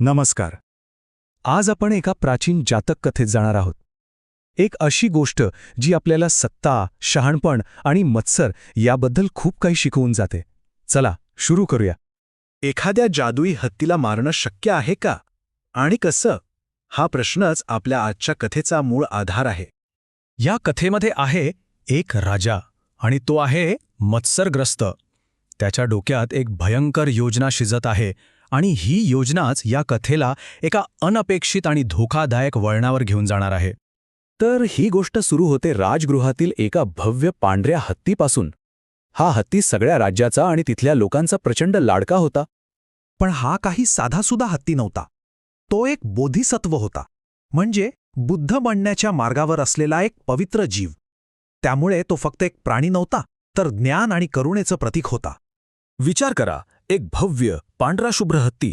नमस्कार. आज आपण एका प्राचीन जातक कथेत जाणार आहोत. एक अशी गोष्ट जी आपल्याला सत्ता, शहाणपण आणि मत्सर याबद्दल खूप काही शिकवून जाते. चला सुरू करूया. एखाद्या जादुई हत्तीला मारणं शक्य आहे का? आणि कसं? हा प्रश्नच आपल्या आजच्या कथेचा मूळ आधार आहे. या कथेमध्ये आहे एक राजा आणि तो आहे मत्सरग्रस्त. त्याच्या डोक्यात एक भयंकर योजना शिजत आहे आणि ही योजनाच या कथेला एका अनपेक्षित आणि धोकादायक वळणावर घेऊन जाणार आहे. तर ही गोष्ट सुरू होते राजगृहातील एका भव्य पांढऱ्या हत्तीपासून. हा हत्ती सगळ्या राज्याचा आणि तिथल्या लोकांचा प्रचंड लाडका होता. पण हा काही साधासुधा हत्ती नव्हता. तो एक बोधिसत्व होता, म्हणजे बुद्ध बनण्याच्या मार्गावर असलेला एक पवित्र जीव. त्यामुळे तो फक्त एक प्राणी नव्हता, तर ज्ञान आणि करुणेचं प्रतीक होता. विचार करा, एक भव्य पांढरा शुभ्र हत्ती.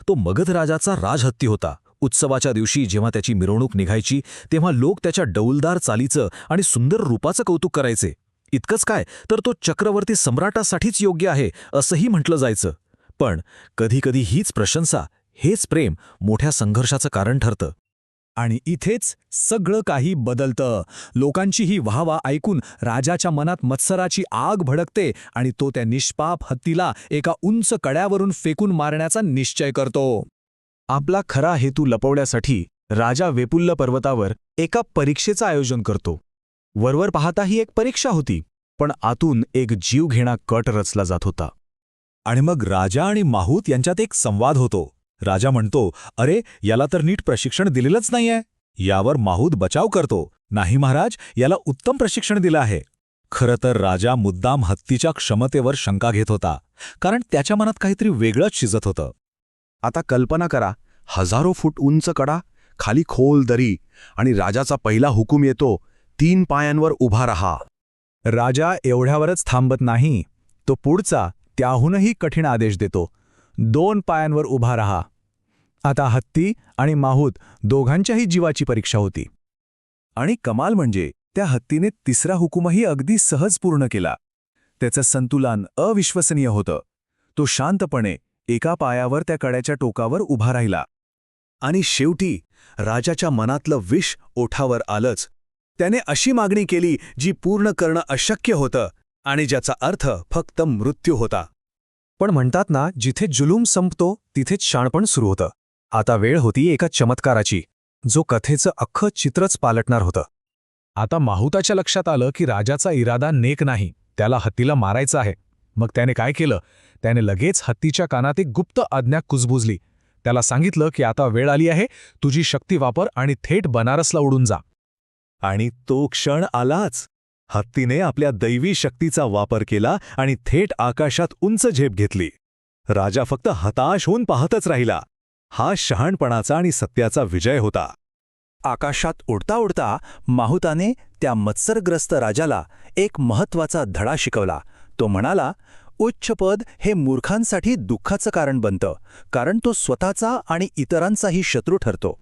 तो मगध राजाचा राजहत्ती होता. उत्सवाच्या दिवशी जेव्हा त्याची मिरवणूक निघायची तेव्हा लोक त्याच्या डौलदार चालीचं आणि सुंदर रूपाचं कौतुक करायचे. इतकंच काय, तर तो चक्रवर्ती सम्राटासाठीच योग्य आहे असंही म्हटलं जायचं. पण कधीकधी हीच प्रशंसा, हेच प्रेम मोठ्या संघर्षाचं कारण ठरतं. आणि इथेच सगळं काही बदलतं. लोकांची ही वाहवा ऐकून राजाच्या मनात मत्सराची आग भडकते आणि तो त्या निष्पाप हत्तीला एका उंच कड्यावरून फेकून मारण्याचा निश्चय करतो. आपला खरा हेतू लपवण्यासाठी राजा वेपुल्ल पर्वतावर एका परीक्षेचं आयोजन करतो. वरवर पाहता ही एक परीक्षा होती, पण आतून एक जीवघेणा कट रचला जात होता. आणि मग राजा आणि माहूत यांच्यात एक संवाद होतो. राजा म्हणतो, अरे याला तर नीट प्रशिक्षण दिलेलंच नाहीये. यावर माहूत बचाव करतो, नाही महाराज, याला उत्तम प्रशिक्षण दिलं आहे. खरं तर राजा मुद्दाम हत्तीच्या क्षमतेवर शंका घेत होता, कारण त्याच्या मनात काहीतरी वेगळंच शिजत होतं. आता कल्पना करा, 1000 फूट उंच कडा, खाली खोल दरी, आणि राजाचा पहिला हुकूम येतो, 3 पायांवर उभा रहा. राजा एवढ्यावरच थांबत नाही. तो पुढचा, त्याहूनही कठीण आदेश देतो, 2 पायांवर उभा रहा. आता हत्ती आणि माहूत दोघांच्याही जीवाची परीक्षा होती. आणि कमाल म्हणजे त्या हत्तीने तिसरा हुकूमही अगदी सहज पूर्ण केला. त्याचं संतुलन अविश्वसनीय होतं. तो शांतपणे एका पायावर त्या कड्याच्या टोकावर उभा राहिला. आणि शेवटी राजाच्या मनातलं विष ओठावर आलंच. त्याने अशी मागणी केली जी पूर्ण करणं अशक्य होतं आणि ज्याचा अर्थ फक्त मृत्यू होता. पण म्हणतात ना, जिथे जुलूम संपतो तिथेच शाणपण सुरू होतं. आता वेळ होती एका चमत्काराची, जो कथेचं अख्खं चित्रच पालटणार होतं. आता माहुताच्या लक्षात आलं की राजाचा इरादा नेक नाही, त्याला हत्तीला मारायचं आहे. मग त्याने काय केलं? त्याने लगेच हत्तीच्या कानात एक गुप्त आज्ञा कुजबुजली. त्याला सांगितलं की आता वेळ आली आहे, तुझी शक्ती वापर आणि थेट बनारसला उडून जा. आणि तो क्षण आलाच. हत्तीने आपल्या दैवी शक्तीचा वापर केला आणि थेट आकाशात उंच झेप घेतली. राजा फक्त हताश होऊन पाहतच राहिला. हा शहाणपणाचा आणि सत्याचा विजय होता. आकाशात उडता उडता माहुताने त्या मत्सरग्रस्त राजाला एक महत्त्वाचा धडा शिकवला. तो म्हणाला, उच्च पद हे मूर्खांसाठी दुःखाचं कारण बनतं, कारण तो स्वतःचा आणि इतरांचाही शत्रू ठरतो.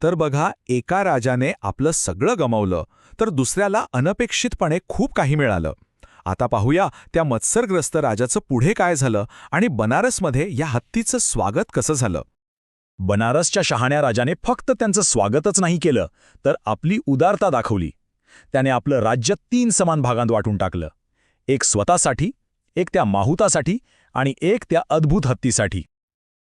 तर बघा, एका राजाने आपलं सगळं गमावलं, तर दुसऱ्याला अनपेक्षितपणे खूप काही मिळालं. आता पाहूया त्या मत्सरग्रस्त राजाचं पुढे काय झालं आणि बनारसमध्ये या हत्तीचं स्वागत कसं झालं. बनारसच्या शहाण्या राजाने फक्त त्यांचं स्वागतच नाही केलं, तर आपली उदारता दाखवली. त्याने आपलं राज्य 3 समान भागांत वाटून टाकलं. एक स्वतःसाठी, एक त्या माहुतासाठी आणि एक त्या अद्भुत हत्तीसाठी.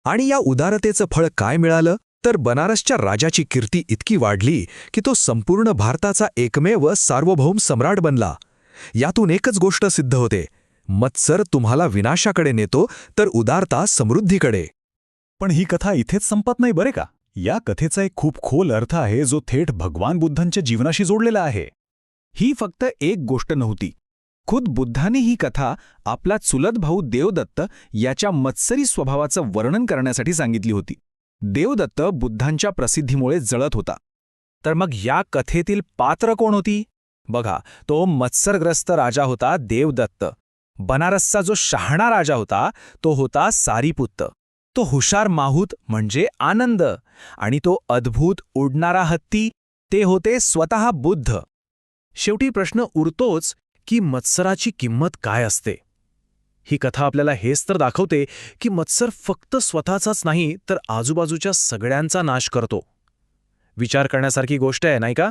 आणि या उदारतेचं फळ काय मिळालं? तर बनारसच्या राजाची कीर्ती इतकी वाढली की तो संपूर्ण भारताचा एकमेव सार्वभौम सम्राट बनला. यातून एकच गोष्ट सिद्ध होते, मत्सर तुम्हाला विनाशाकडे नेतो, तर उदारता समृद्धीकडे. पण ही कथा इथेच संपत नाही बरे का. या कथेचा एक खूप खोल अर्थ आहे, जो थेट भगवान बुद्धांच्या जीवनाशी जोडलेला आहे. ही फक्त एक गोष्ट नव्हती. खुद बुद्धाने ही कथा आपला चुलत भाऊ देवदत्त याच्या मत्सरी स्वभावाचं वर्णन करण्यासाठी सांगितली होती. देवदत्त बुद्धांच्या प्रसिद्धीमुळे जळत होता. तर मग या कथेतील पात्र कोण होती? बघा, तो मत्सरग्रस्त राजा होता देवदत्त. बनारसचा जो शहाणा राजा होता तो होता सारीपुत्त. तो हुशार माहूत म्हणजे आनंद. आणि तो अद्भुत उडणारा हत्ती, ते होते स्वतः बुद्ध. शेवटी प्रश्न उरतोच की मत्सराची किंमत काय असते. ही कथा आपल्याला हेच तर दाखवते की मत्सर फक्त स्वतःचाच नाही तर आजूबाजूच्या सगळ्यांचा नाश करतो. विचार करण्यासारखी गोष्ट आहे, नाही का?